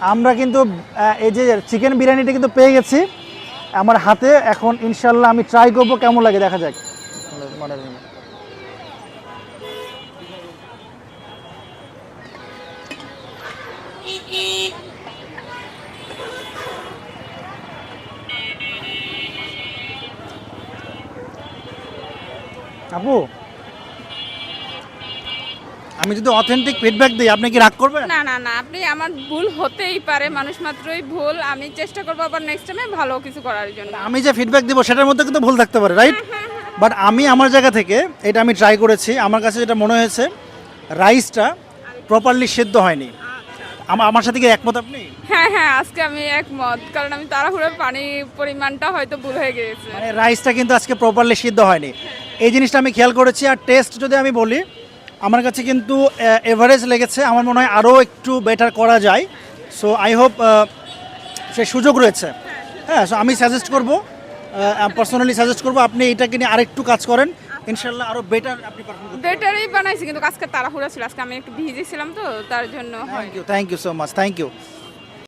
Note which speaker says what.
Speaker 1: আমরা কিন্তু এই যে চিকেন বিরিয়ানিটা কিন্তু পেয়ে গেছি আমার হাতে। এখন ইনশাল্লাহ আমি ট্রাই করবো কেমন লাগে, দেখা যাক। আপু, আমি যদি অথেন্টিক ফিডব্যাক দিই আপনি কি রাগ করবেন?
Speaker 2: না না না, আপনি, আমার ভুল হতেই পারে, মানুষ মাত্রই ভুল। আমি চেষ্টা করবো আবার নেক্সট টাইমে ভালো কিছু করার জন্য।
Speaker 1: আমি যে ফিডব্যাক দিব সেটার মধ্যে কিন্তু ভুল থাকতে পারে, রাইট? বাট আমি আমার জায়গা থেকে এটা আমি ট্রাই করেছি, আমার কাছে যেটা মনে হয়েছে রাইসটা প্রপারলি সেদ্ধ হয়নি। আমার সাথে কি একমত আপনি?
Speaker 2: হ্যাঁ হ্যাঁ, আজকে আমি একমত, কারণ আমি তাড়াহুড়োর পানির পরিমাণটা হয়তো ভুল হয়ে গিয়েছে।
Speaker 1: মানে রাইসটা কিন্তু আজকে প্রপারলি সিদ্ধ হয়নি, এই জিনিসটা আমি খেয়াল করেছি। আর টেস্ট যদি আমি বলি, আমার কাছে কিন্তু এভারেজ লেগেছে। আমার মনে হয় আরও একটু বেটার করা যায়। সো আই হোপ সে সুযোগ রয়েছে। হ্যাঁ, সো আমি সাজেস্ট করবো, পার্সোনালি সাজেস্ট করবো আপনি এটাকে নিয়ে আরেকটু কাজ করেন, ইনশাল্লাহ আরও বেটার আপনি পারফর্ম করতে পারবেন।
Speaker 2: বেটারই বানাইছি, কিন্তু আজকে তাড়াহুড়া ছিল, আজকে আমি একটু ভিজে ছিলাম তো তার জন্য হয়।
Speaker 1: Thank you so much, thank you.